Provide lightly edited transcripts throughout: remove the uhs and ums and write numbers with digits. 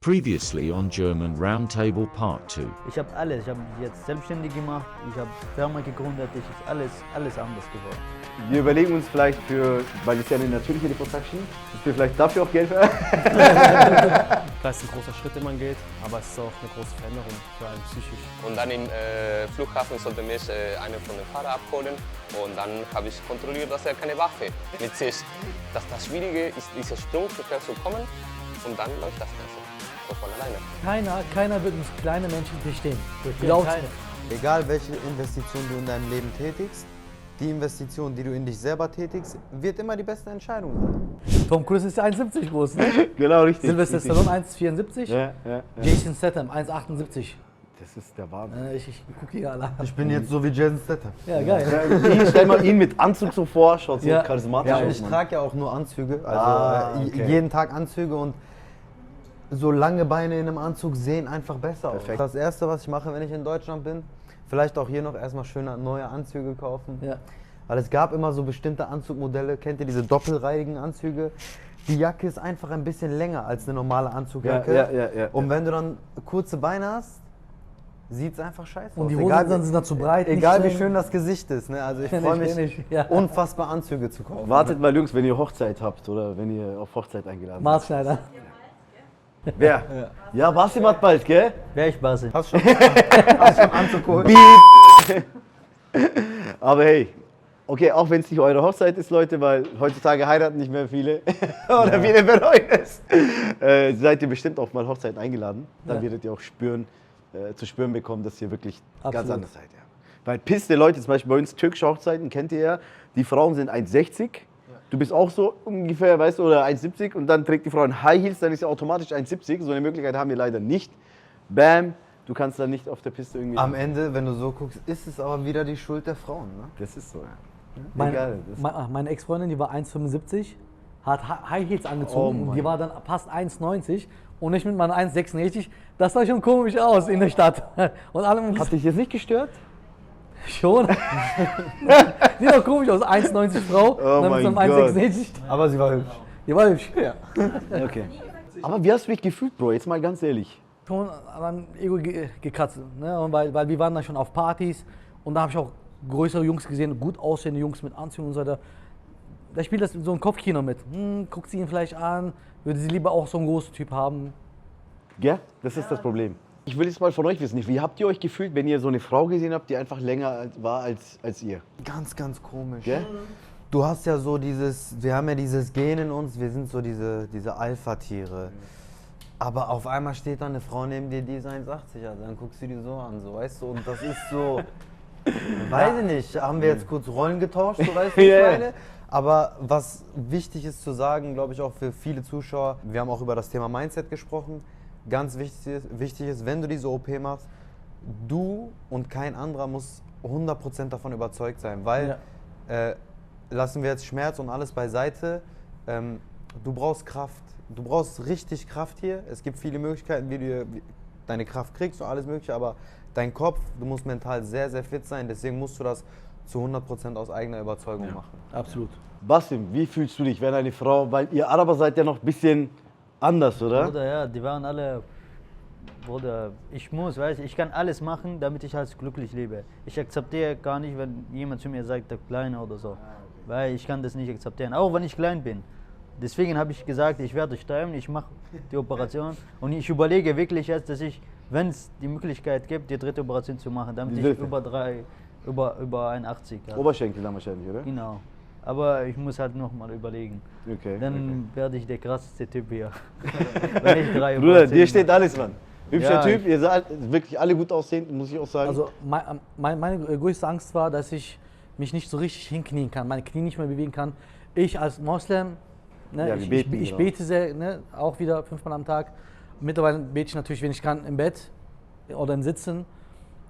Previously on German Roundtable Part 2. Ich habe alles. Ich habe mich jetzt selbstständig gemacht. Ich habe Firma gegründet. Ich ist alles anders geworden. Wir überlegen uns vielleicht weil es ja eine natürliche Liposuction, dass wir vielleicht dafür auch Geld verdienen. Klar ist ein großer Schritt, den man geht, aber es ist auch eine große Veränderung für einen psychisch. Und dann im Flughafen sollte mich einer von den Fahrern abholen und dann habe ich kontrolliert, dass er keine Waffe mit sich. Das Schwierige ist, dieser Sprung zu kommen und dann läuft das Ganze so von alleine. Keiner wird uns kleine Menschen verstehen. Egal welche Investition du in deinem Leben tätigst, die Investition, die du in dich selber tätigst, wird immer die beste Entscheidung sein. Tom Cruise ist ja 1,70 groß, ne? Genau, richtig. Sylvester Stallone 1,74. Ja. Jason Statham 1,78. Das ist der Wahnsinn. Ich guck die alle an. Ich bin jetzt so wie Jason Statham. Ja, geil. Stell mal ihn mit Anzug so vor, schaut so Ja. charismatisch Ja, aus. ich Mann. trage ja auch nur Anzüge, also okay. jeden Tag Anzüge und so lange Beine in einem Anzug sehen einfach besser aus. Perfekt. Das Erste, was ich mache, wenn ich in Deutschland bin, vielleicht auch hier noch erstmal schöne neue Anzüge kaufen. Ja. Weil es gab immer so bestimmte Anzugmodelle, kennt ihr diese doppelreihigen Anzüge? Die Jacke ist einfach ein bisschen länger als eine normale Anzugjacke. Ja. Und wenn du dann kurze Beine hast, sieht es einfach scheiße aus. Und die Hosen sind dann zu breit. Egal nicht wie schön das Gesicht ist. Ne? Also ich Kenn freue ich, mich, kenn ich, ja. unfassbar Anzüge zu kaufen. Wartet mal, Jungs, wenn ihr Hochzeit habt oder wenn ihr auf Hochzeit eingeladen seid. Maßschneider. Wer? Ja, Basim hat bald, gell? Wer ich Basim? Hast schon Anzug geholt? Aber hey, okay, auch wenn es nicht eure Hochzeit ist, Leute, weil heutzutage heiraten nicht mehr viele oder viele bereuen es, seid ihr bestimmt auf mal Hochzeit eingeladen. Dann Ja. werdet ihr auch zu spüren bekommen, dass ihr wirklich ganz Absolut. anders seid. Ja. Weil Piste Leute, zum Beispiel bei uns türkische Hochzeiten, kennt ihr ja, die Frauen sind 1,60. Du bist auch so ungefähr, weißt du, oder 1,70 und dann trägt die Frau ein High Heels, dann ist sie automatisch 1,70. So eine Möglichkeit haben wir leider nicht. Bam, du kannst dann nicht auf der Piste irgendwie... Am Ende, wenn du so guckst, ist es aber wieder die Schuld der Frauen. Ne? Das ist so, ja. Meine, das- meine Ex-Freundin, die war 1,75, hat High Heels angezogen und Mann. die war dann fast 1,90 und ich mit meiner 1,66. Das sah schon komisch aus in der Stadt. Und alle Hat dich jetzt nicht gestört? schon. Sieht doch komisch aus, 1,90 Frau und dann mit so mein einem Gott. 1,66. Aber sie war hübsch. Die war hübsch. Ja. Okay. Aber wie hast du dich gefühlt, Bro? Jetzt mal ganz ehrlich. Schon an Ego gekratzt. Ne? Und weil wir waren dann schon auf Partys und da habe ich auch größere Jungs gesehen, gut aussehende Jungs mit Anzügen und so weiter. Da spielt das so ein Kopfkino mit. Guckt sie ihn vielleicht an, würde sie lieber auch so einen großen Typ haben. Gell? Das ist das Problem. Ich will jetzt mal von euch wissen, wie habt ihr euch gefühlt, wenn ihr so eine Frau gesehen habt, die einfach länger war als ihr? Ganz, ganz komisch. Gell? Du hast ja so wir haben ja dieses Gen in uns, wir sind so diese Alpha-Tiere. Aber auf einmal steht da eine Frau neben dir, die ist 1,80, also dann guckst du die so an, so, weißt du, und das ist so, weiß ich nicht, haben wir jetzt kurz Rollen getauscht, so weißt du, was ich Ja. meine? Aber was wichtig ist zu sagen, glaube ich auch für viele Zuschauer, wir haben auch über das Thema Mindset gesprochen, ganz wichtig ist, wenn du diese OP machst, du und kein anderer muss 100% davon überzeugt sein, weil lassen wir jetzt Schmerz und alles beiseite, du brauchst Kraft. Du brauchst richtig Kraft hier. Es gibt viele Möglichkeiten, wie du deine Kraft kriegst und alles mögliche, aber dein Kopf, du musst mental sehr, sehr fit sein, deswegen musst du das zu 100% aus eigener Überzeugung machen. Absolut. Basim, wie fühlst du dich, wenn eine Frau, weil ihr Araber seid ja noch ein bisschen anders, oder? Bruder, ja, die waren alle, Bruder, ich kann alles machen, damit ich halt glücklich lebe. Ich akzeptiere gar nicht, wenn jemand zu mir sagt, der Kleine oder so. Weil ich kann das nicht akzeptieren, auch wenn ich klein bin. Deswegen habe ich gesagt, ich werde sterben, ich mache die Operation und ich überlege wirklich jetzt, dass ich, wenn es die Möglichkeit gibt, die dritte Operation zu machen, damit Die ich dritte? über 81 habe. Oberschenkel dann wahrscheinlich, oder? Genau. Aber ich muss halt nochmal überlegen. Okay. Dann werde ich der krasseste Typ hier. Wenn ich 3 Bruder, Operationen dir steht alles, Mann. Hübscher Ja, Typ, ihr seid wirklich alle gut aussehend, muss ich auch sagen. Also meine größte Angst war, dass ich mich nicht so richtig hinknien kann, meine Knie nicht mehr bewegen kann. Ich als Moslem, ne, Ja, wir beten, ich genau. bete sehr, ne, auch wieder 5-mal am Tag. Mittlerweile bete ich natürlich, wenn ich kann, im Bett oder im Sitzen.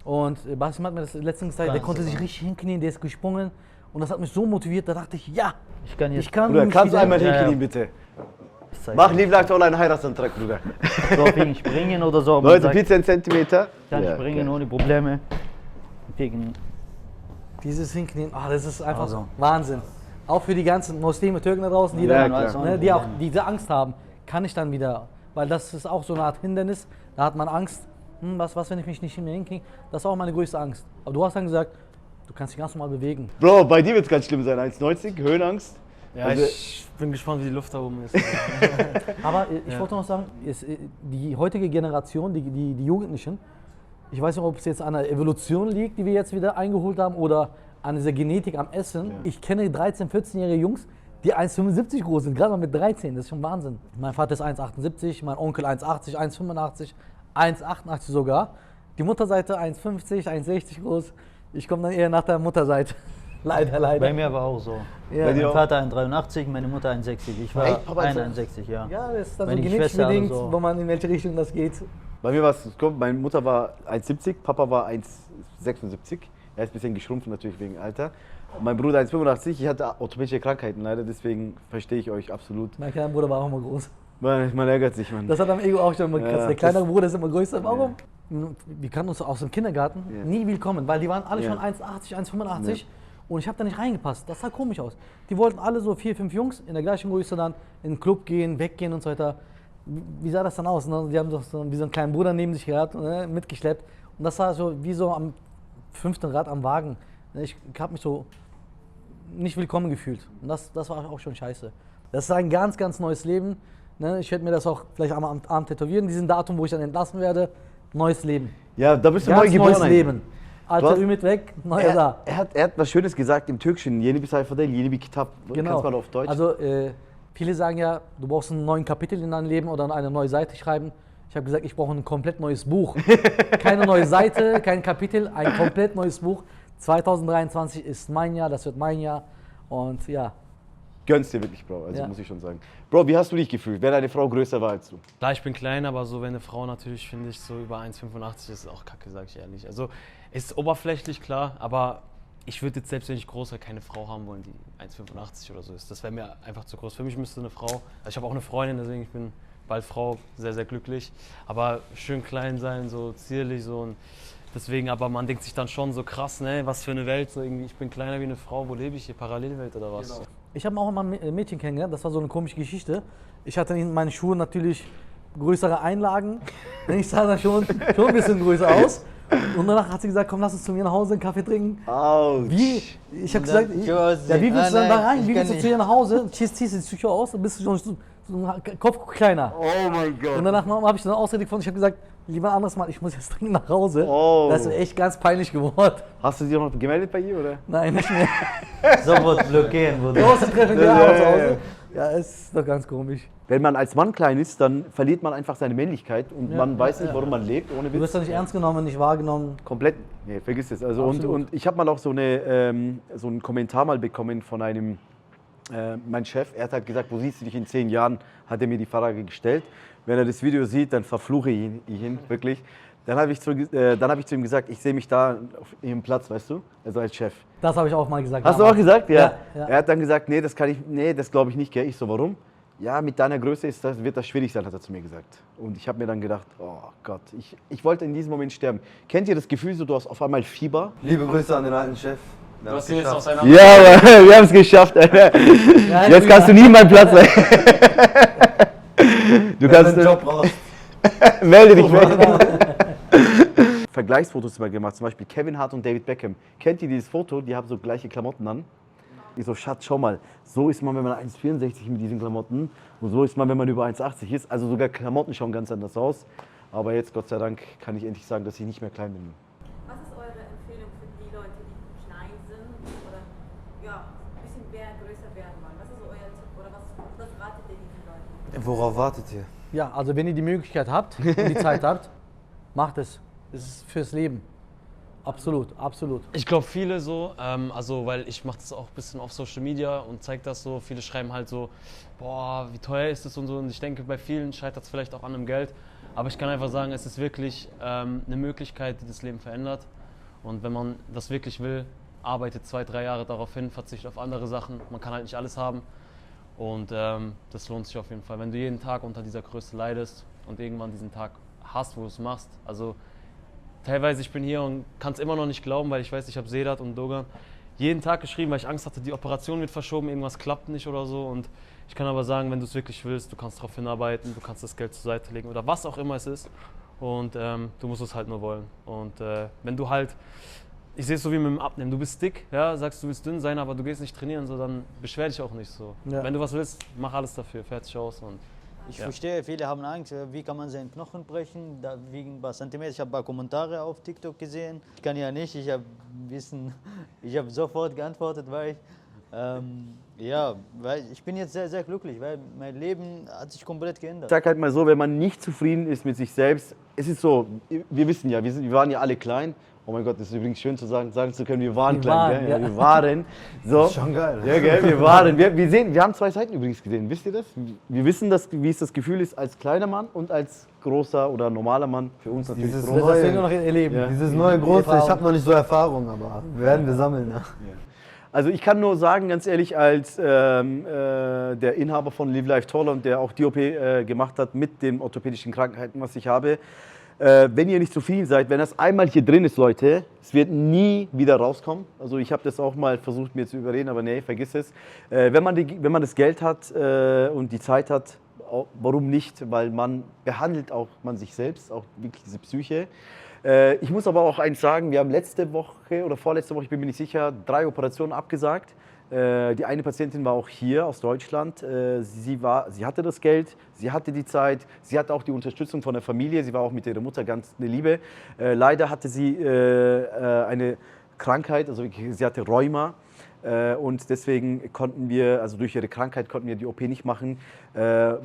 Und Basim hat mir das letztens gezeigt, der konnte sich richtig hinknien, der ist gesprungen. Und das hat mich so motiviert, da dachte ich, ja, Ich kann jetzt ich kann Bruder, mich kannst du wieder- einmal Ja, ja. hinknien, bitte? zeigen. Mach Lieblag einen Heiratsantrag, Bruder. So wegen Springen oder so. aber man Leute, sagt, 14 Zentimeter. ich kann springen ohne Probleme. Wegen, Dieses Hinknien, das ist einfach Also. Wahnsinn. Auch für die ganzen Muslime, Türken da draußen, die, Ja, dann, klar. ne, die auch diese Angst haben, kann ich dann wieder weil das ist auch so eine Art Hindernis. Da hat man Angst, was, wenn ich mich nicht mehr hinkriege. Das ist auch meine größte Angst. Aber du hast dann gesagt, du kannst dich ganz normal bewegen. Bro, bei dir wird es ganz schlimm sein. 1,90, Höhenangst. Ja, Also- ich bin gespannt, wie die Luft da oben ist. Aber ich wollte noch sagen, die heutige Generation, die Jugendlichen, ich weiß nicht, ob es jetzt an der Evolution liegt, die wir jetzt wieder eingeholt haben, oder an dieser Genetik am Essen. Ich kenne 13-, 14-jährige Jungs, die 1,75 groß sind, gerade mal mit 13, das ist schon Wahnsinn. Mein Vater ist 1,78, mein Onkel 1,80, 1,85, 1,88 sogar. Die Mutterseite 1,50, 1,60 groß. Ich komme dann eher nach der Mutterseite. Leider, leider. Bei mir war auch so. Ja. Mein Vater 1,83, meine Mutter 1,60. Ich war Echt? Papa 1,61, ja. Ja, das ist dann so Meine genetisch Schwester bedingt, so. wo man in welche Richtung das geht. Bei mir war es, meine Mutter war 1,70, Papa war 1,76. Er ist ein bisschen geschrumpft natürlich wegen Alter. Und mein Bruder 1,85. Ich hatte orthopädische Krankheiten leider, deswegen verstehe ich euch absolut. Mein kleiner Bruder war auch immer groß. Man ärgert sich, Mann. Das hat am Ego auch schon immer gekratzt. Ja, Der kleinere das- Bruder ist immer größer. Warum? Wir kannten uns aus dem Kindergarten Ja. nie willkommen, weil die waren alle Ja. schon 1,80, 1,85 und ich habe da nicht reingepasst. Das sah komisch aus. Die wollten alle so 4, 5 Jungs in der gleichen Größe dann in den Club gehen, weggehen und so weiter. Wie sah das dann aus? Ne? Die haben doch so, wie so einen kleinen Bruder neben sich gehabt, ne, mitgeschleppt. Und das war so wie so am 5. Rad am Wagen. Ich habe mich so nicht willkommen gefühlt. Und das war auch schon scheiße. Das ist ein ganz, ganz neues Leben. Ne? Ich werde mir das auch vielleicht am Abend tätowieren, diesen Datum, wo ich dann entlassen werde. Neues Leben. Ja, da bist du Ganz neu geboren. neues Leben. Alter hast- Ümit weg, neuer da. Er hat was Schönes gesagt im Türkischen. Yeni bir sayfa değil, yeni bir kitap. Genau. Kannst du mal auf Deutsch? Also viele sagen ja, du brauchst einen neuen Kapitel in deinem Leben oder eine neue Seite schreiben. Ich habe gesagt, ich brauche ein komplett neues Buch. Keine neue Seite, kein Kapitel, ein komplett neues Buch. 2023 ist mein Jahr, das wird mein Jahr. Und ja, Gönnst dir wirklich, Bro. Also Ja. muss ich schon sagen. Bro, wie hast du dich gefühlt, wenn deine Frau größer war als du? Klar, ich bin klein, aber so, wenn eine Frau natürlich, finde ich, so über 1,85 ist auch kacke, sag ich ehrlich. Also, ist oberflächlich klar, aber ich würde jetzt selbst, wenn ich groß wäre, keine Frau haben wollen, die 1,85 oder so ist. Das wäre mir einfach zu groß. Für mich müsste eine Frau, also ich habe auch eine Freundin, deswegen ich bin bald Frau, sehr, sehr glücklich. Aber schön klein sein, so zierlich, so und deswegen, aber man denkt sich dann schon so krass, ne, was für eine Welt, so irgendwie, ich bin kleiner wie eine Frau, wo lebe ich hier, Parallelwelt oder was? ich habe auch mal ein Mädchen kennengelernt, das war so eine komische Geschichte. Ich hatte in meinen Schuhen natürlich größere Einlagen. Ich sah da schon ein bisschen größer aus. Und danach hat sie gesagt, komm, lass uns zu mir nach Hause einen Kaffee trinken. Ouch. Wie? Ich habe Und dann gesagt, Josi. ja, wie willst du Ah, dann da nein, rein? ich Wie kann willst du nicht. zu ihr nach Hause? Ziehst du die Tücher aus, dann bist du schon so ein Kopf kleiner. Oh mein Gott. Und danach habe ich dann eine Ausrede gefunden. Ich habe gesagt, lieber ein anderes Mal, ich muss jetzt dringend nach Hause. Oh. Das ist echt ganz peinlich geworden. Hast du dich noch gemeldet bei ihr, oder? Nein, nicht mehr. Sofort blockieren wurde. Große Treffen, Ja, ja, ja, zu ja. Hause. Ja, ist doch ganz komisch. Wenn man als Mann klein ist, dann verliert man einfach seine Männlichkeit und Ja, man ja, weiß nicht, ja. warum man lebt, ohne Du Witz. wirst doch nicht ernst genommen, nicht wahrgenommen. Komplett, nee, vergiss es. Also und Absolut. ich habe mal auch so einen Kommentar mal bekommen von einem, mein Chef, er hat halt gesagt, wo siehst du dich in 10 Jahren, hat er mir die Frage gestellt. Wenn er das Video sieht, dann verfluche ich ihn wirklich. Dann habe ich, zu ihm gesagt, ich sehe mich da auf ihrem Platz, weißt du, also als Chef. Das habe ich auch mal gesagt. Hast du damals. auch gesagt? Ja. Ja. Er hat dann gesagt, nee, das glaube ich nicht, gell? Ich so, warum? Ja, mit deiner Größe wird das schwierig sein, hat er zu mir gesagt. Und ich habe mir dann gedacht, oh Gott, ich wollte in diesem Moment sterben. Kennt ihr das Gefühl, so, du hast auf einmal Fieber? Liebe Grüße an den alten Chef. Wir Du haben's hast hier jetzt geschafft. auseinander. Ja, aber wir haben es geschafft, Alter. Ja, Jetzt kannst du nie meinen Platz sein. Du Wenn du kannst, einen Job brauchst. melde dich, Vergleichsfotos immer gemacht, zum Beispiel Kevin Hart und David Beckham. Kennt ihr dieses Foto? Die haben so gleiche Klamotten an. Ich so, Schatz, schau mal, so ist man, wenn man 1,64 mit diesen Klamotten und so ist man, wenn man über 1,80 ist. Also sogar Klamotten schauen ganz anders aus. Aber jetzt, Gott sei Dank, kann ich endlich sagen, dass ich nicht mehr klein bin. Was ist eure Empfehlung für die Leute, die klein sind oder ja, ein bisschen mehr größer werden wollen? Was ist so euer Tipp oder was ratet ihr diesen Leuten? Worauf wartet ihr? Ja, also wenn ihr die Möglichkeit habt und die Zeit habt, macht es. Es ist fürs Leben. Absolut, absolut. Ich glaube viele so, also weil ich mache das auch ein bisschen auf Social Media und zeige das so, viele schreiben halt so, boah, wie teuer ist das und so und ich denke, bei vielen scheitert es vielleicht auch an dem Geld, aber ich kann einfach sagen, es ist wirklich eine Möglichkeit, die das Leben verändert und wenn man das wirklich will, arbeitet 2, 3 Jahre darauf hin, verzichtet auf andere Sachen, man kann halt nicht alles haben und das lohnt sich auf jeden Fall, wenn du jeden Tag unter dieser Größe leidest und irgendwann diesen Tag hast, wo du es machst, also teilweise, ich bin hier und kann es immer noch nicht glauben, weil ich weiß, ich habe Sedat und Dogan. jeden Tag geschrieben, weil ich Angst hatte, die Operation wird verschoben, irgendwas klappt nicht oder so. Und ich kann aber sagen, wenn du es wirklich willst, du kannst darauf hinarbeiten, du kannst das Geld zur Seite legen oder was auch immer es ist. Und du musst es halt nur wollen. Und wenn du halt, ich sehe es so wie mit dem Abnehmen, du bist dick, ja, sagst du willst dünn sein, aber du gehst nicht trainieren, so, dann beschwer dich auch nicht so. Ja. Wenn du was willst, mach alles dafür, fertig aus. Und Ich ja. verstehe, viele haben Angst, wie kann man seinen Knochen brechen, da wegen ein paar Zentimeter. Ich habe ein paar Kommentare auf TikTok gesehen. Ich kann ja nicht, ich habe sofort geantwortet, weil ich bin jetzt sehr, sehr glücklich, weil mein Leben hat sich komplett Ich geändert. sag halt mal so, wenn man nicht zufrieden ist mit sich selbst, es ist so, wir wissen ja, wir waren ja alle klein. Oh mein Gott, das ist übrigens schön sagen zu können, wir waren klein. Gell? Ja, wir waren. So. Schon geil. Ja, gell, wir waren. Wir haben zwei Seiten übrigens gesehen, wisst ihr das? Wir wissen, wie es das Gefühl ist als kleiner Mann und als großer oder normaler Mann. Für uns natürlich Dieses groß. Das werden wir noch erleben. Ja. Dieses neue Große, ich habe noch nicht so Erfahrung, aber werden wir sammeln. Ne? Also ich kann nur sagen, ganz ehrlich, als der Inhaber von Live Life Taller und der auch die OP gemacht hat mit den orthopädischen Krankheiten, was ich habe, wenn ihr nicht zufrieden seid, wenn das einmal hier drin ist, Leute, es wird nie wieder rauskommen. Also ich habe das auch mal versucht, mir zu überreden, aber nee, vergiss es. Wenn man das Geld hat und die Zeit hat, warum nicht? Weil man behandelt auch man sich selbst, auch wirklich diese Psyche. Ich muss aber auch eins sagen, wir haben letzte Woche oder vorletzte Woche, ich bin mir nicht sicher, 3 Operationen abgesagt. Die eine Patientin war auch hier aus Deutschland. Sie hatte das Geld, sie hatte die Zeit, sie hatte auch die Unterstützung von der Familie. Sie war auch mit ihrer Mutter ganz eine Liebe. Leider hatte sie eine Krankheit, also sie hatte Rheuma. Und deswegen konnten wir, also durch ihre Krankheit konnten wir die OP nicht machen.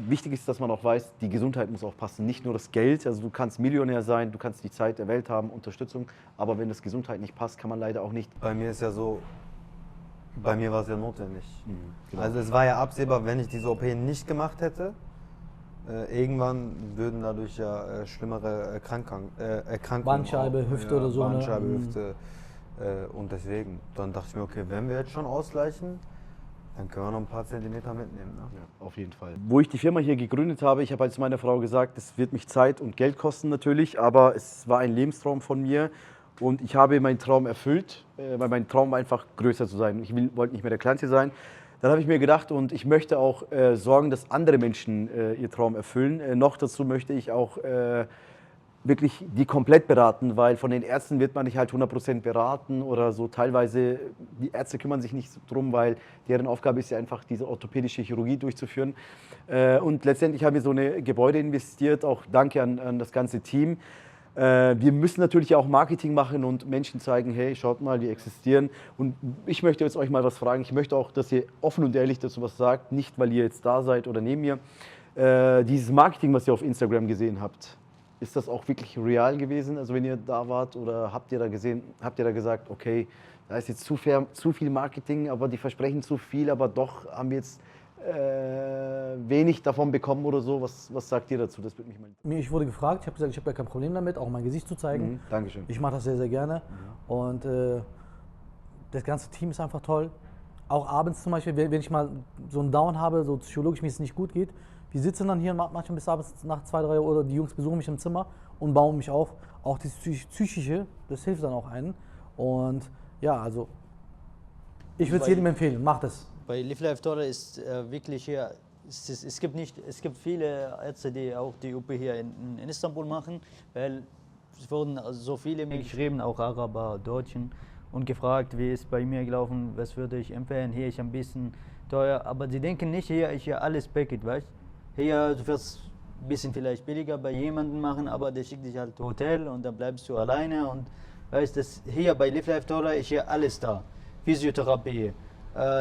Wichtig ist, dass man auch weiß, die Gesundheit muss auch passen. Nicht nur das Geld, also du kannst Millionär sein, du kannst die Zeit der Welt haben, Unterstützung. Aber wenn das Gesundheit nicht passt, kann man leider auch nicht. Bei mir ist ja so, bei mir war es ja notwendig. Genau. Also es war ja absehbar, wenn ich diese OP nicht gemacht hätte, irgendwann würden dadurch ja schlimmere Erkrankungen. Bandscheibe, Hüfte oder so, ne? Bandscheibe, Hüfte. Und deswegen, dann dachte ich mir, okay, wenn wir jetzt schon ausgleichen, dann können wir noch ein paar Zentimeter mitnehmen. Ne? Ja, auf jeden Fall. Wo ich die Firma hier gegründet habe, ich habe halt zu meiner Frau gesagt, es wird mich Zeit und Geld kosten natürlich, aber es war ein Lebenstraum von mir und ich habe meinen Traum erfüllt, weil mein Traum war einfach größer zu sein. Ich wollte nicht mehr der Kleinste sein. Dann habe ich mir gedacht und ich möchte auch sorgen, dass andere Menschen ihr Traum erfüllen. Noch dazu möchte ich auch wirklich die komplett beraten, weil von den Ärzten wird man nicht halt 100% beraten oder so. Teilweise, die Ärzte kümmern sich nicht drum, weil deren Aufgabe ist ja einfach, diese orthopädische Chirurgie durchzuführen. Und letztendlich haben wir so eine Gebäude investiert, auch danke an das ganze Team. Wir müssen natürlich auch Marketing machen und Menschen zeigen, hey, schaut mal, wir existieren. Und ich möchte jetzt euch mal was fragen. Ich möchte auch, dass ihr offen und ehrlich dazu was sagt, nicht weil ihr jetzt da seid oder neben mir. Dieses Marketing, was ihr auf Instagram gesehen habt, ist das auch wirklich real gewesen? Also wenn ihr da wart oder habt ihr da gesagt, okay, da ist jetzt zu viel Marketing, aber die versprechen zu viel, aber doch haben wir jetzt wenig davon bekommen oder so? Was sagt ihr dazu? Das würde mich mal interessieren. Ich wurde gefragt, ich habe gesagt, ich habe ja kein Problem damit, auch mein Gesicht zu zeigen. Dankeschön. Ich mache das sehr, sehr gerne. Und das ganze Team ist einfach toll. Auch abends zum Beispiel, wenn ich mal so einen Down habe, so psychologisch mir es nicht gut geht, wir sitzen dann hier manchmal bis abends nach 2, 3 Uhr oder die Jungs besuchen mich im Zimmer und bauen mich auf. Auch das Psychische, das hilft dann auch einen. Und ja, also ich würde es jedem empfehlen, macht es. Bei Live Life Taller ist wirklich hier, es gibt viele Ärzte, die auch die OP hier in Istanbul machen, weil es wurden so viele mir geschrieben, auch Araber, Deutschen, und gefragt, wie ist bei mir gelaufen, was würde ich empfehlen, hier ist ein bisschen teuer, aber sie denken nicht, hier ist ja alles Paket, weißt du? Hier, du wirst ein bisschen vielleicht billiger bei jemandem machen, aber der schickt dich halt Hotel und dann bleibst du alleine und weißt du, hier bei Live Life Taller ist hier alles da, Physiotherapie,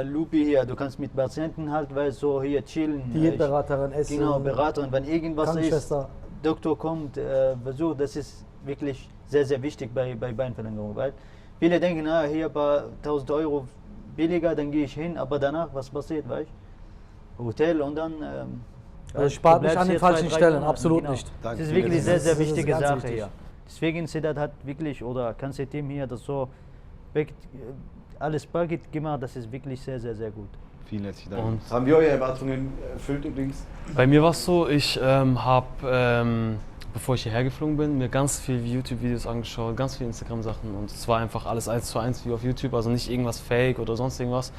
Lupi hier, du kannst mit Patienten halt, weil so hier chillen. Diätberaterin, Essen. Genau, Beraterin, wenn irgendwas ist, Krankenschwester. Doktor kommt, versucht, das ist wirklich sehr, sehr wichtig bei Beinverlängerung, weil viele denken, hier ein paar 1000 Euro billiger, dann gehe ich hin, aber danach, was passiert, weißt du? Hotel und dann... Das spart du mich bleibst an den hier falschen 2, 3 Stellen, Monate, absolut genau. nicht. Das ist wirklich sehr, sehr Das ist wichtige ganz Sache wichtig. hier. Deswegen Sedat hat wirklich, oder ganze Team hier, das so alles Paket gemacht, das ist wirklich sehr, sehr, sehr gut. Vielen herzlichen Dank. Und haben wir eure Erwartungen erfüllt übrigens? bei mir war es so, ich habe bevor ich hierher geflogen bin, mir ganz viel YouTube-Videos angeschaut, ganz viele Instagram-Sachen und es war einfach alles 1:1 wie auf YouTube, also nicht irgendwas Fake oder sonst irgendwas.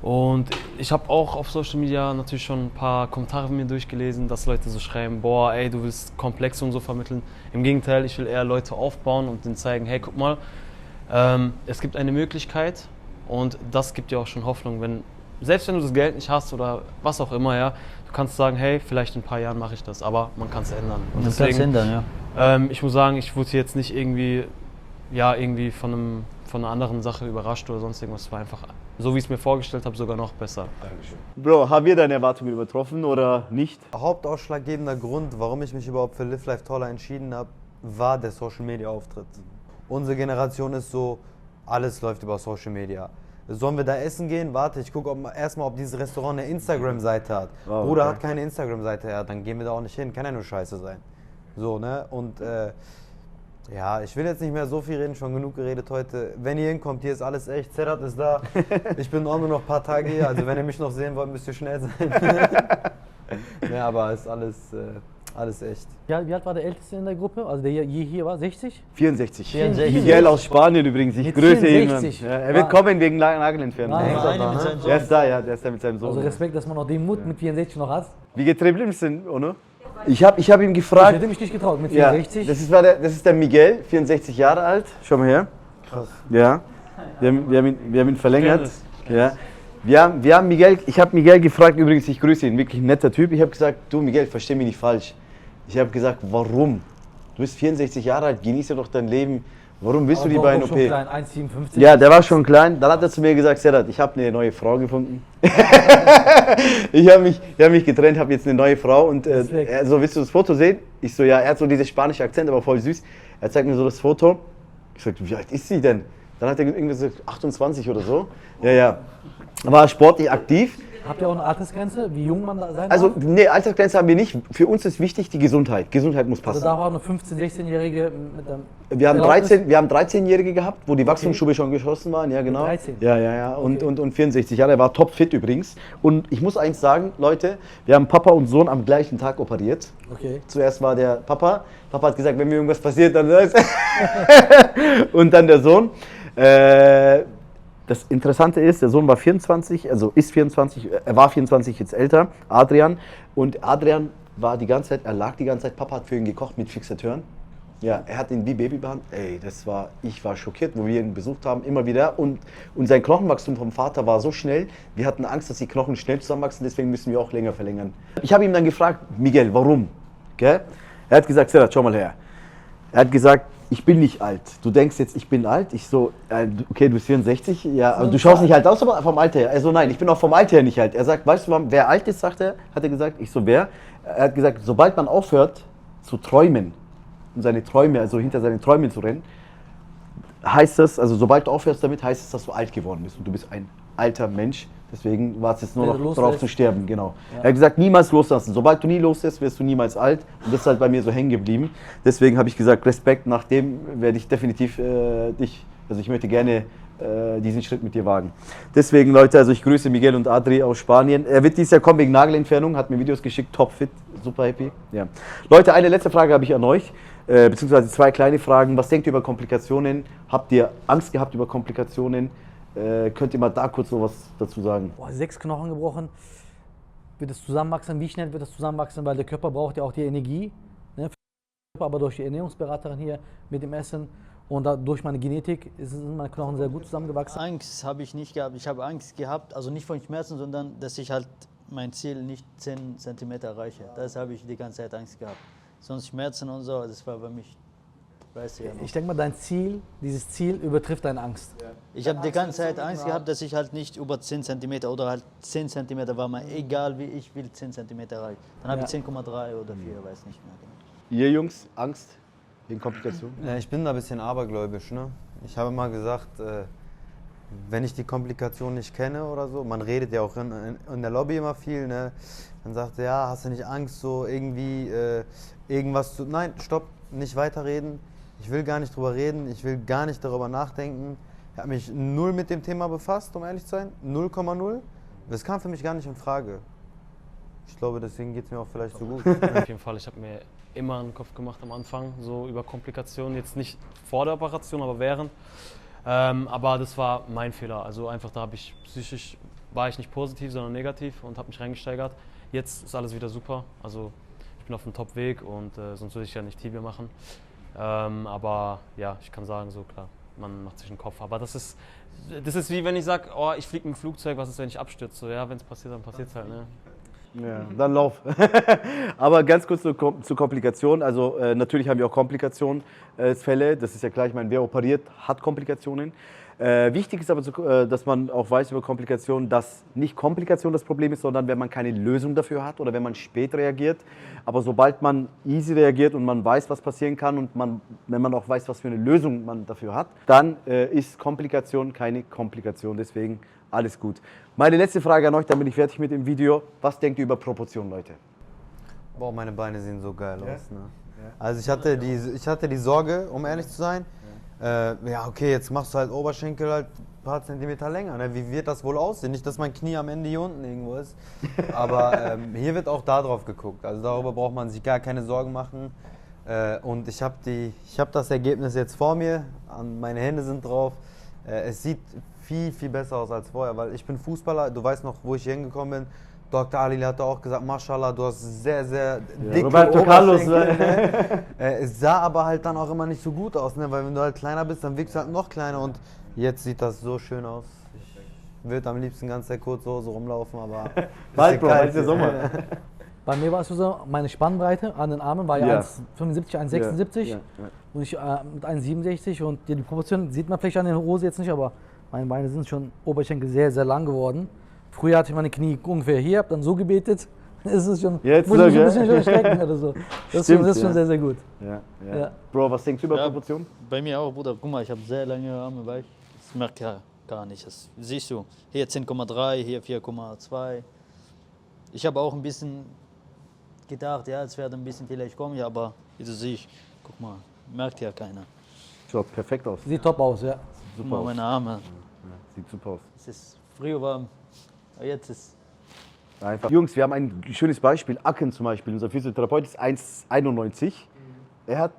Und ich habe auch auf Social Media natürlich schon ein paar Kommentare mir durchgelesen, dass Leute so schreiben, boah, ey, du willst Komplexe und so vermitteln. Im Gegenteil, ich will eher Leute aufbauen und denen zeigen, hey, guck mal, es gibt eine Möglichkeit und das gibt dir auch schon Hoffnung, selbst wenn du das Geld nicht hast oder was auch immer, ja, du kannst sagen, hey, vielleicht in ein paar Jahren mache ich das, aber man kann es ändern. Und Man kann es ändern, ja. ich muss sagen, ich wurde jetzt nicht irgendwie von einer anderen Sache überrascht oder sonst irgendwas. Es war einfach, so wie ich es mir vorgestellt habe, sogar noch besser. Bro, haben wir deine Erwartungen übertroffen oder nicht? Hauptausschlaggebender Grund, warum ich mich überhaupt für Live Life Taller entschieden habe, war der Social Media Auftritt. Unsere Generation ist so, alles läuft über Social Media. Sollen wir da essen gehen? Warte, ich gucke erstmal, ob dieses Restaurant eine Instagram-Seite hat. Oh, Bruder okay. hat keine Instagram-Seite, ja, dann gehen wir da auch nicht hin. Kann ja nur scheiße sein. So, ne? Und ja, ich will jetzt nicht mehr so viel reden, schon genug geredet heute. Wenn ihr hinkommt, hier ist alles echt. Zerat ist da. Ich bin auch nur noch ein paar Tage hier, also wenn ihr mich noch sehen wollt, müsst ihr schnell sein. Ne, aber ist alles echt. Ja, wie alt war der Älteste in der Gruppe? Also der hier war 60? 64. 64. Miguel aus Spanien übrigens, ich Mit grüße ihn. 64. Ja, er wird kommen wegen Nagelentfernung. Ja, Der ja. ist da, ja, der ist da mit seinem Sohn. Also Respekt, dass man noch den Mut mit 64 noch hat. Wie getrieben ist denn, Ono? Ich hab ihm Ich gefragt. hätte mich nicht getraut mit Ja, 64. das ist der Miguel, 64 Jahre alt. Schau mal her. Krass. Ja, wir haben ihn verlängert. Ja. Wir haben Miguel, ich habe Miguel gefragt, übrigens, ich grüße ihn, wirklich ein netter Typ. Ich habe gesagt, du Miguel, versteh mich nicht falsch. Ich habe gesagt, warum? Du bist 64 Jahre alt, genieße doch dein Leben. Warum willst du die beiden OP? Schon klein, 1,57. Ja, der war schon klein. Dann hat er zu mir gesagt, Sedat, ich habe eine neue Frau gefunden. ich habe mich getrennt, habe jetzt eine neue Frau. Und er so, willst du das Foto sehen? Ich so, ja, er hat so diesen spanischen Akzent, aber voll süß. Er zeigt mir so das Foto. Ich sag, wie alt ist sie denn? Dann hat er irgendwie gesagt, 28 oder so. Ja. War sportlich aktiv. Habt ihr auch eine Altersgrenze, wie jung man da sein Also, darf? nee, Altersgrenze haben wir nicht. Für uns ist wichtig die Gesundheit. Gesundheit muss Also passen. da war eine 15-, 16-Jährige mit einem Wir haben Erlaubnis? 13-Jährige gehabt, wo die Wachstumsschube schon geschossen waren, ja genau. 13? Ja. Und 64 Jahre, er war topfit übrigens. Und ich muss eins sagen, Leute, wir haben Papa und Sohn am gleichen Tag operiert. Okay. Zuerst war der Papa hat gesagt, wenn mir irgendwas passiert, dann und dann der Sohn. Das Interessante ist, der Sohn war 24, also ist 24, er war 24, jetzt älter, Adrian. Und Adrian war die ganze Zeit, er lag die ganze Zeit, Papa hat für ihn gekocht mit Fixateuren. Ja, er hat ihn wie Baby behandelt. Ey, ich war schockiert, wo wir ihn besucht haben, immer wieder. Und sein Knochenwachstum vom Vater war so schnell, wir hatten Angst, dass die Knochen schnell zusammenwachsen, deswegen müssen wir auch länger verlängern. Ich habe ihm dann gefragt, Miguel, warum? Gell? Er hat gesagt, Sedat, schau mal her. Er hat gesagt, ich bin nicht alt. Du denkst jetzt, ich bin alt? Ich so, okay, du bist 64, ja, aber du schaust nicht alt aus, aber vom Alter her. Also nein, ich bin auch vom Alter her nicht alt. Er sagt, weißt du, wer alt ist, sagt er, hat er gesagt. Ich so, wer? Er hat gesagt, sobald man aufhört zu träumen, um seine Träume, also hinter seinen Träumen zu rennen, heißt das, also sobald du aufhörst damit, heißt es, dass du alt geworden bist und du bist ein alter Mensch. Deswegen war es jetzt nur Wenn du noch loslässt. drauf zu sterben, genau. Ja. Er hat gesagt, niemals loslassen. Sobald du nie loslässt, wirst du niemals alt. Und das ist halt bei mir so hängen geblieben. Deswegen habe ich gesagt, Respekt, nach dem werde ich definitiv ich möchte gerne diesen Schritt mit dir wagen. Deswegen, Leute, also ich grüße Miguel und Adri aus Spanien. Er wird dieses Jahr kommen wegen Nagelentfernung, hat mir Videos geschickt, topfit, super happy. Ja. Leute, eine letzte Frage habe ich an euch, beziehungsweise zwei kleine Fragen. Was denkt ihr über Komplikationen? Habt ihr Angst gehabt über Komplikationen? Könnt ihr mal da kurz so was dazu sagen? 6 Knochen gebrochen. Wird es zusammenwachsen? Wie schnell wird es zusammenwachsen? Weil der Körper braucht ja auch die Energie. Ne? Aber durch die Ernährungsberaterin hier mit dem Essen und durch meine Genetik sind meine Knochen sehr gut zusammengewachsen. Angst habe ich nicht gehabt. Ich habe Angst gehabt, also nicht von Schmerzen, sondern dass ich halt mein Ziel nicht 10 cm erreiche. Das habe ich die ganze Zeit Angst gehabt. Sonst Schmerzen und so, das war bei mich, weißt du ja noch. Ich denke mal, dieses Ziel übertrifft deine Angst. Ja. Ich habe die ganze Zeit Angst gehabt, dass ich halt nicht über 10 cm oder halt 10 cm war mir egal, wie ich will 10 cm erreichen. Dann habe ich 10,3 oder 4, weiß nicht mehr genau. Ihr Jungs, Angst wegen Komplikationen? Ja, ich bin da ein bisschen abergläubisch. Ne? Ich habe mal gesagt, wenn ich die Komplikation nicht kenne oder so, man redet ja auch in der Lobby immer viel, ne? Dann sagt er, ja, hast du nicht Angst, so irgendwie irgendwas zu... Nein, stopp, nicht weiterreden. Ich will gar nicht drüber reden, ich will gar nicht darüber nachdenken. Ich habe mich null mit dem Thema befasst, um ehrlich zu sein, 0,0. Das kam für mich gar nicht in Frage. Ich glaube, deswegen geht es mir auch vielleicht so gut. Auf jeden Fall, ich habe mir immer einen Kopf gemacht am Anfang, so über Komplikationen, jetzt nicht vor der Operation, aber während. Aber das war mein Fehler, also einfach da war ich nicht positiv, sondern negativ und habe mich reingesteigert. Jetzt ist alles wieder super, also ich bin auf dem Top-Weg und sonst würde ich ja nicht Tibia machen. Aber ja, ich kann sagen, so klar, man macht sich einen Kopf. Aber das ist wie wenn ich sage, oh, ich fliege mit dem Flugzeug, was ist, wenn ich abstürze? So, ja, wenn es passiert, dann passiert es halt. Ne? Ja, dann lauf. Aber ganz kurz zur Komplikation. Also natürlich haben wir auch Komplikationsfälle. Das ist ja klar, ich meine, wer operiert, hat Komplikationen. Wichtig ist aber, dass man auch weiß über Komplikationen, dass nicht Komplikation das Problem ist, sondern wenn man keine Lösung dafür hat oder wenn man spät reagiert. Aber sobald man easy reagiert und man weiß, was passieren kann und wenn man auch weiß, was für eine Lösung man dafür hat, dann ist Komplikation keine Komplikation. Deswegen alles gut. Meine letzte Frage an euch, dann bin ich fertig mit dem Video. Was denkt ihr über Proportionen, Leute? Boah, meine Beine sehen so geil aus. Ne? Also ich hatte die Sorge, um ehrlich zu sein, ja okay, jetzt machst du halt Oberschenkel halt ein paar Zentimeter länger. Ne? Wie wird das wohl aussehen? Nicht, dass mein Knie am Ende hier unten irgendwo ist. Aber hier wird auch da drauf geguckt. Also darüber braucht man sich gar keine Sorgen machen. Und ich hab das Ergebnis jetzt vor mir. Meine Hände sind drauf. Es sieht viel, viel besser aus als vorher, weil ich bin Fußballer. Du weißt noch, wo ich hier hingekommen bin. Dr. Ali hat auch gesagt, Mashallah, du hast sehr, sehr dicke Roberto Carlos, ne? Es sah aber halt dann auch immer nicht so gut aus, ne? Weil wenn du halt kleiner bist, dann wirkst du halt noch kleiner und jetzt sieht das so schön aus. Ich würde am liebsten ganz der Kurzhose rumlaufen, aber Bald, Bro, ist der Sommer. Bei mir war es so, meine Spannbreite an den Armen war ja 1,75, 1,76 Ja. und ich mit 1,67 und die Proportion sieht man vielleicht an der Hose jetzt nicht, aber meine Beine sind schon Oberschenkel sehr, sehr lang geworden. Früher hatte ich meine Knie ungefähr hier, habe dann so gebetet. Es ist schon, jetzt muss ich ein bisschen schon strecken oder so. Das ist schon sehr, sehr gut. Ja. Bro, was denkst du über Ja, Proportionen? Bei mir auch, Bruder. Guck mal, ich habe sehr lange Arme, weißt du? Das merkt ja gar nicht. Das siehst du. Hier 10,3, hier 4,2. Ich habe auch ein bisschen gedacht, ja, es wird ein bisschen vielleicht kommen, aber wie du siehst, guck mal, merkt ja keiner. Schaut perfekt aus. Sieht top aus, ja. Guck mal, meine Arme. Ja, sieht super aus. Es ist früher warm, aber jetzt ist Einfach. Jungs, wir haben ein schönes Beispiel. Aken zum Beispiel, unser Physiotherapeut ist 1,91. Er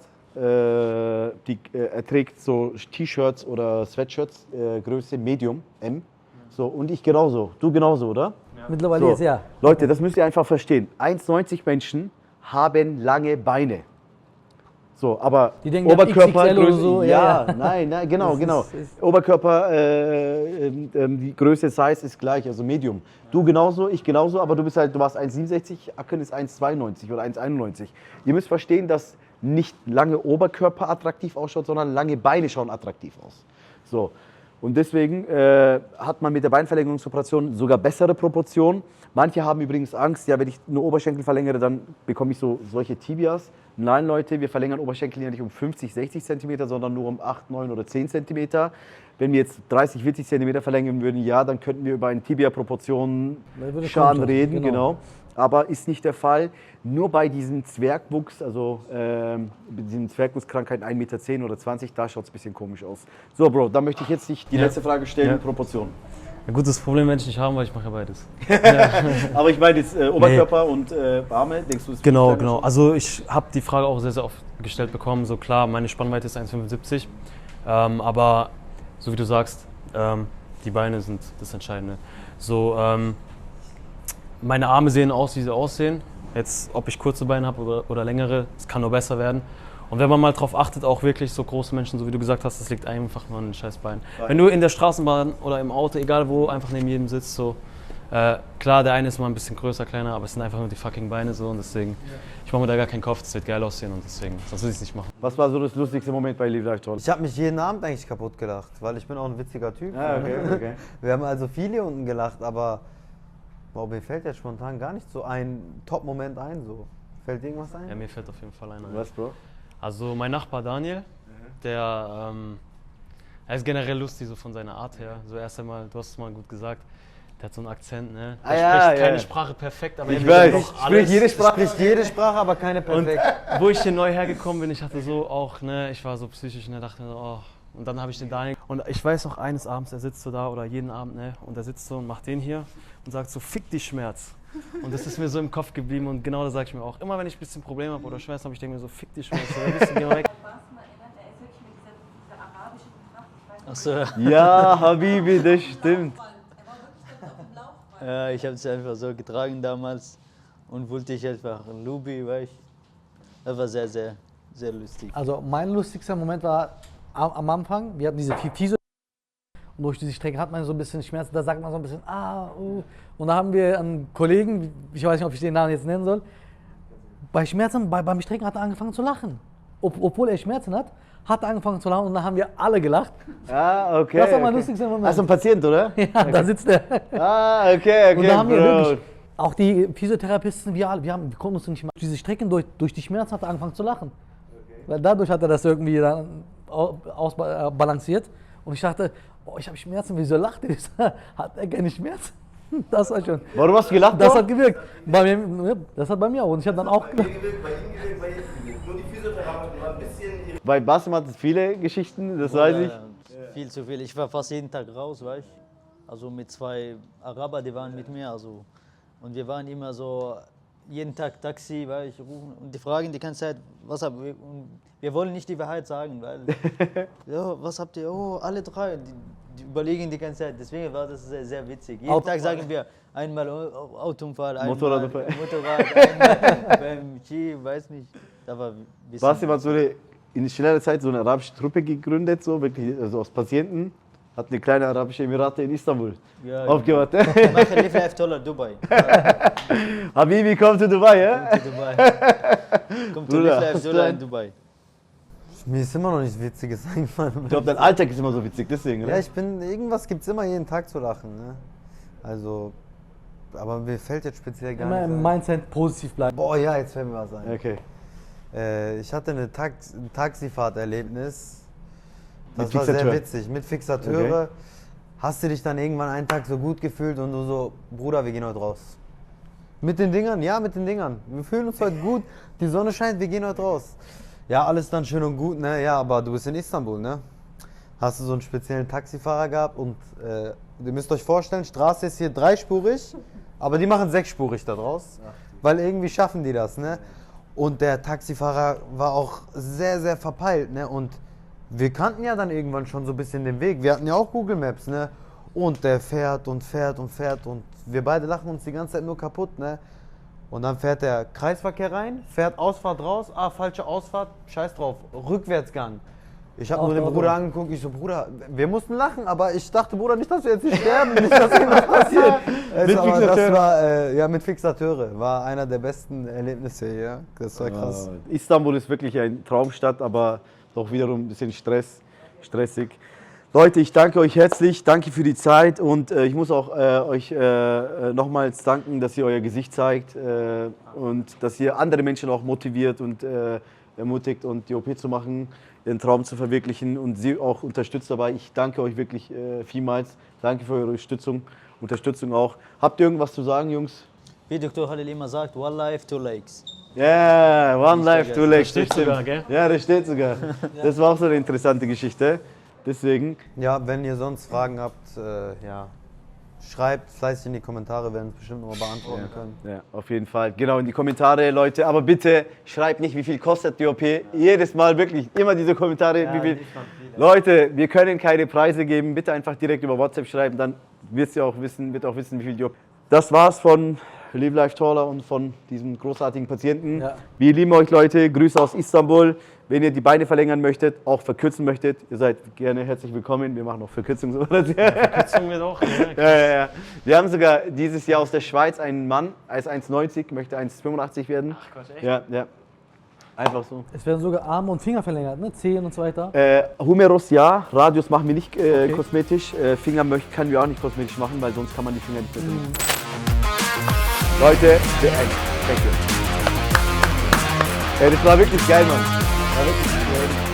trägt so T-Shirts oder Sweatshirts, Größe Medium, M. So, und ich genauso. Du genauso, oder? Mittlerweile So. jetzt, ja. Leute, das müsst ihr einfach verstehen. 1,90 Menschen haben lange Beine. So, aber Die denken, die haben XXL oder so, ja, ja. nein, genau, Das genau. ist- Oberkörper, die Größe, Size ist gleich, also Medium. Du genauso, ich genauso, aber du warst 1,67, Aken ist 1,92 oder 1,91. Ihr müsst verstehen, dass nicht lange Oberkörper attraktiv ausschaut, sondern lange Beine schauen attraktiv aus. So. Und deswegen hat man mit der Beinverlängerungsoperation sogar bessere Proportionen. Manche haben übrigens Angst, ja, wenn ich nur Oberschenkel verlängere, dann bekomme ich solche Tibias. Nein, Leute, wir verlängern Oberschenkel ja nicht um 50, 60 cm, sondern nur um 8, 9 oder 10 cm. Wenn wir jetzt 30, 40 cm verlängern würden, ja, dann könnten wir über eine Tibia-Proportion Da würde Schaden kommen, reden, genau. genau. Aber ist nicht der Fall. Nur bei diesem Zwergwuchs, also diesen Zwergwuchskrankheiten 1,10 m oder 20, da schaut es ein bisschen komisch aus. So, Bro, dann möchte ich jetzt dich die letzte Frage stellen, Ja. Proportion. Ein gutes Problem werde ich nicht haben, weil ich mache ja beides. Aber ich meine jetzt Oberkörper und Arme, denkst du, es Genau, kleiner genau. schon? Also ich habe die Frage auch sehr, sehr oft gestellt bekommen. So klar, meine Spannweite ist 1,75. Aber so wie du sagst, die Beine sind das Entscheidende. So, meine Arme sehen aus, wie sie aussehen. Jetzt, ob ich kurze Beine habe oder längere, es kann nur besser werden. Und wenn man mal drauf achtet, auch wirklich so große Menschen, so wie du gesagt hast, das liegt einfach nur an den scheiß Beinen. Wenn du in der Straßenbahn oder im Auto, egal wo, einfach neben jedem sitzt, so, klar, der eine ist mal ein bisschen größer, kleiner, aber es sind einfach nur die fucking Beine so und deswegen, ich mache mir da gar keinen Kopf, das wird geil aussehen und deswegen, sonst würde ich es nicht machen. Was war so das lustigste Moment bei Live Life Talk? Ich habe mich jeden Abend eigentlich kaputt gelacht, weil ich bin auch ein witziger Typ. Ah, okay. Wir haben also viel hier unten gelacht, aber boah, mir fällt jetzt spontan gar nicht so ein Top-Moment ein. So. Fällt dir irgendwas ein? Ja, mir fällt auf jeden Fall einer ein. Was, Bro? Also mein Nachbar Daniel, der er ist generell lustig so von seiner Art her. So erst einmal, du hast es mal gut gesagt, der hat so einen Akzent, ne? Der spricht keine Sprache perfekt, aber Ich er weiß. doch alles. Spricht jede Sprache, aber keine perfekt. Wo ich hier neu hergekommen bin, ich hatte so auch, ne, ich war so psychisch und dachte mir so, oh. Und dann habe ich den Daniel. Und ich weiß noch eines Abends, er sitzt so da oder jeden Abend, ne, und er sitzt so und macht den hier und sagt so, fick dich Schmerz. Und das ist mir so im Kopf geblieben und genau das sage ich mir auch. Immer wenn ich ein bisschen Probleme habe oder Schmerzen habe, ich denke mir so, fick die Schmerzen, wer bist du, geh mal weg. Basma erinnert, er ist wirklich mit dieser arabischen Tracht, ich weiß nicht, Achso, Ja, Habibi, das stimmt. er war wirklich auf dem Laufband. ja, ich habe es einfach so getragen damals und wollte ich einfach Lubi, weißt du. Das war sehr, sehr, sehr lustig. Also mein lustigster Moment war am Anfang, wir hatten diese Physio und durch diese Strecke hat man so ein bisschen Schmerzen, da sagt man so ein bisschen und da haben wir einen Kollegen, ich weiß nicht, ob ich den Namen jetzt nennen soll, bei Schmerzen, beim Strecken hat er angefangen zu lachen. Obwohl er Schmerzen hat er angefangen zu lachen und dann haben wir alle gelacht. Ah, okay. Das war mein okay. lustigster Moment. Also ein Patient, oder? Ja, da sitzt er. Ah, okay, Und da haben wir Bro. wirklich, auch die Physiotherapisten, wir konnten uns nicht mehr, diese Strecken durch die Schmerzen hat er angefangen zu lachen. Weil dadurch hat er das irgendwie dann ausbalanciert. Und ich dachte, ich habe Schmerzen, wieso lacht er? Hat er keine Schmerzen? Das war schon. Warum hast du gelacht? Das Bro? hat gewirkt. Das hat bei mir auch. Und ich habe dann auch gelacht. Bei Basim hat es viele Geschichten, das weiß ich. Viel zu viel. Ich war fast jeden Tag raus, weißt du. Also mit 2 Araber, die waren mit mir. Also. Und wir waren immer so, jeden Tag Taxi, weißt du, rufen. Und die fragen die ganze Zeit, was habt ihr? Und wir wollen nicht die Wahrheit sagen, weil, ja, was habt ihr? Oh, alle 3. Die überlegen die ganze Zeit. Deswegen war das sehr, sehr witzig. Jeden Tag sagen wir, einmal Autounfall, einmal Motorradunfall. einmal beim Ski, weiß nicht. Da war ein bisschen. Basim hat in schneller Zeit so eine arabische Truppe gegründet, so wirklich, also aus Patienten. Hat eine kleine arabische Emirate in Istanbul Ja, aufgebaut. Wir machen Live Life Dollar Dubai. Habibi, komm zu Dubai, ja? Kommt zu Dubai. Kommt zu Bruder, Live Life hast du Dollar ein- in Dubai. Mir ist immer noch nichts Witziges eingefallen. Ich glaube, dein Alltag ist immer so witzig, deswegen, oder? Ja, irgendwas gibt es immer jeden Tag zu lachen. Ne? Also, aber mir fällt jetzt speziell gar Immer nichts im ein. Mindset positiv bleiben. Boah, ja, jetzt fällt mir was ein. Okay. Ich hatte ein Taxifahrterlebnis. Das Mit war sehr Fixateur? witzig. Mit Fixateure. Hast du dich dann irgendwann einen Tag so gut gefühlt und du so, Bruder, wir gehen heute raus. Mit den Dingern? Ja, mit den Dingern. Wir fühlen uns heute gut. Die Sonne scheint, wir gehen heute raus. Ja, alles dann schön und gut, ne? Ja, aber du bist in Istanbul, ne? Hast du so einen speziellen Taxifahrer gehabt und ihr müsst euch vorstellen, Straße ist hier 3-spurig, aber die machen 6-spurig da draus. Weil irgendwie schaffen die das, ne? Und der Taxifahrer war auch sehr, sehr verpeilt, ne? Und wir kannten ja dann irgendwann schon so ein bisschen den Weg. Wir hatten ja auch Google Maps, ne? Und der fährt und fährt und fährt und wir beide lachen uns die ganze Zeit nur kaputt, ne? Und dann fährt der Kreisverkehr rein, fährt Ausfahrt raus, falsche Ausfahrt, scheiß drauf, Rückwärtsgang. Ich habe nur den Bruder angeguckt, ich so, Bruder, wir mussten lachen, aber ich dachte, Bruder, nicht, dass wir jetzt nicht sterben, nicht, dass irgendwas passiert. Mit Aber das Fixateure. war, ja, mit Fixateure, war einer der besten Erlebnisse hier, das war krass. Istanbul ist wirklich eine Traumstadt, aber doch wiederum ein bisschen stressig. Leute, ich danke euch herzlich, danke für die Zeit und ich muss auch euch nochmals danken, dass ihr euer Gesicht zeigt und dass ihr andere Menschen auch motiviert und ermutigt und die OP zu machen, ihren Traum zu verwirklichen und sie auch unterstützt dabei. Ich danke euch wirklich vielmals. Danke für eure Unterstützung auch. Habt ihr irgendwas zu sagen, Jungs? Wie Dr. Halil immer sagt, one life, 2 legs. Ja, yeah, one life, 2 legs. steht das stimmt. sogar, gell? Ja, das steht sogar. Das war auch so eine interessante Geschichte. Deswegen, Ja, wenn ihr sonst Fragen habt, ja, schreibt fleißig in die Kommentare, werden es bestimmt nochmal beantworten können. ja, auf jeden Fall. Genau, in die Kommentare, Leute. Aber bitte schreibt nicht, wie viel kostet die OP. Jedes Mal wirklich, immer diese Kommentare. wie viel. Leute, wir können keine Preise geben. Bitte einfach direkt über WhatsApp schreiben, dann wird auch wissen, wie viel die OP. Das war's von Live Life Taller und von diesem großartigen Patienten. Ja. Wir lieben euch, Leute. Grüße aus Istanbul. Wenn ihr die Beine verlängern möchtet, auch verkürzen möchtet, ihr seid gerne herzlich willkommen. Wir machen auch Verkürzung. Verkürzung wird auch. Ja. Wir haben sogar dieses Jahr aus der Schweiz einen Mann, er ist 1,90, möchte 1,85 werden. Ach Gott, echt? Ja. Einfach so. Es werden sogar Arme und Finger verlängert, ne? Zehen und so weiter. Humerus ja, Radius machen wir nicht kosmetisch. Finger können wir auch nicht kosmetisch machen, weil sonst kann man die Finger nicht mehr verlängern. Leute, the end. Thank you. Das war wirklich geil, Mann. War wirklich geil.